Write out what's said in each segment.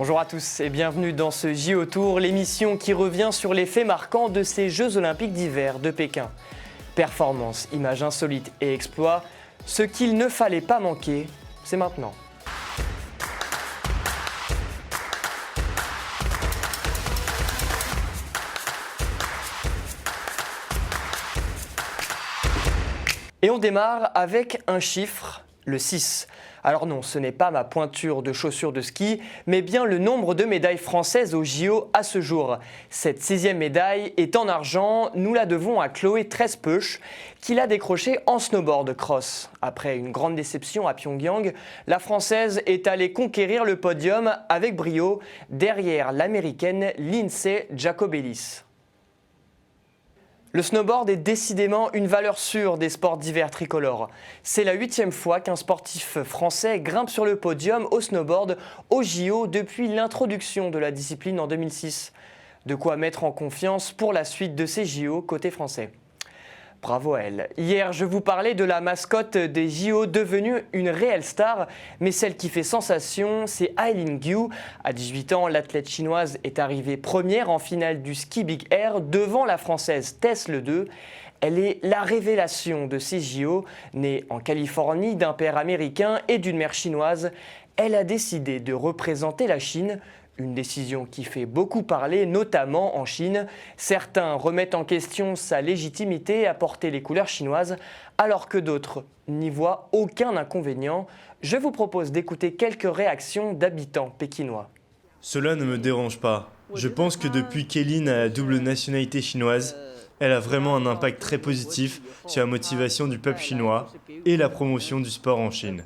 Bonjour à tous et bienvenue dans ce JO Tour, l'émission qui revient sur les faits marquants de ces Jeux Olympiques d'hiver de Pékin. Performances, images insolites et exploits, ce qu'il ne fallait pas manquer, c'est maintenant. Et on démarre avec un chiffre, le 6. Alors non, ce n'est pas ma pointure de chaussures de ski, mais bien le nombre de médailles françaises au JO à ce jour. Cette 6e médaille est en argent, nous la devons à Chloé Trespeuch, qui l'a décrochée en snowboard cross. Après une grande déception à Pyongyang, la Française est allée conquérir le podium avec brio derrière l'Américaine Lindsey Jacobellis. Le snowboard est décidément une valeur sûre des sports d'hiver tricolores. C'est la 8e fois qu'un sportif français grimpe sur le podium au snowboard au JO depuis l'introduction de la discipline en 2006. De quoi mettre en confiance pour la suite de ces JO côté français. Bravo à elle. Hier, je vous parlais de la mascotte des JO devenue une réelle star, mais celle qui fait sensation, c'est Aileen Gu. À 18 ans, l'athlète chinoise est arrivée première en finale du ski Big Air devant la française Tess Ledeux. Elle est la révélation de ces JO. Née en Californie d'un père américain et d'une mère chinoise, elle a décidé de représenter la Chine. Une décision qui fait beaucoup parler, notamment en Chine. Certains remettent en question sa légitimité à porter les couleurs chinoises, alors que d'autres n'y voient aucun inconvénient. Je vous propose d'écouter quelques réactions d'habitants pékinois. Cela ne me dérange pas. Je pense que depuis qu'Aileen a la double nationalité chinoise, elle a vraiment un impact très positif sur la motivation du peuple chinois et la promotion du sport en Chine.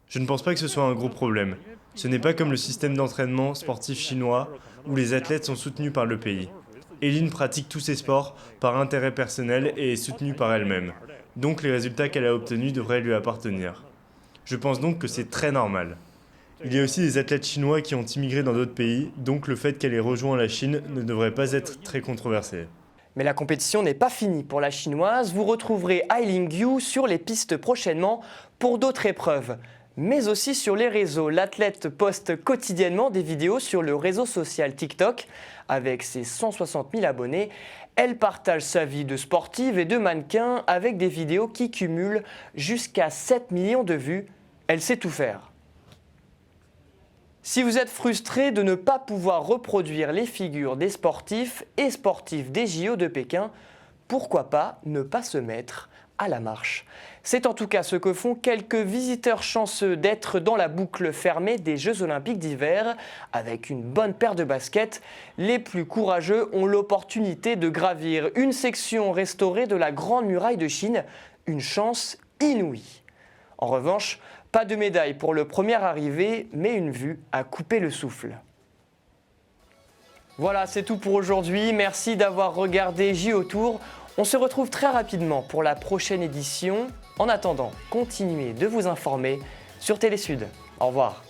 Je ne pense pas que ce soit un gros problème. Ce n'est pas comme le système d'entraînement sportif chinois où les athlètes sont soutenus par le pays. Aileen pratique tous ses sports par intérêt personnel et est soutenue par elle-même. Donc les résultats qu'elle a obtenus devraient lui appartenir. Je pense donc que c'est très normal. Il y a aussi des athlètes chinois qui ont immigré dans d'autres pays, donc le fait qu'elle ait rejoint la Chine ne devrait pas être très controversé. Mais la compétition n'est pas finie pour la chinoise. Vous retrouverez Aileen Gu sur les pistes prochainement pour d'autres épreuves. Mais aussi sur les réseaux. L'athlète poste quotidiennement des vidéos sur le réseau social TikTok. Avec ses 160 000 abonnés, elle partage sa vie de sportive et de mannequin avec des vidéos qui cumulent jusqu'à 7 millions de vues. Elle sait tout faire. Si vous êtes frustré de ne pas pouvoir reproduire les figures des sportifs et sportives des JO de Pékin, pourquoi pas ne pas se mettre à la marche. C'est en tout cas ce que font quelques visiteurs chanceux d'être dans la boucle fermée des Jeux Olympiques d'hiver. Avec une bonne paire de baskets, les plus courageux ont l'opportunité de gravir une section restaurée de la Grande Muraille de Chine, une chance inouïe. En revanche, pas de médaille pour le premier arrivé, mais une vue à couper le souffle. Voilà, c'est tout pour aujourd'hui. Merci d'avoir regardé JO Tour. On se retrouve très rapidement pour la prochaine édition. En attendant, continuez de vous informer sur Télé Sud. Au revoir.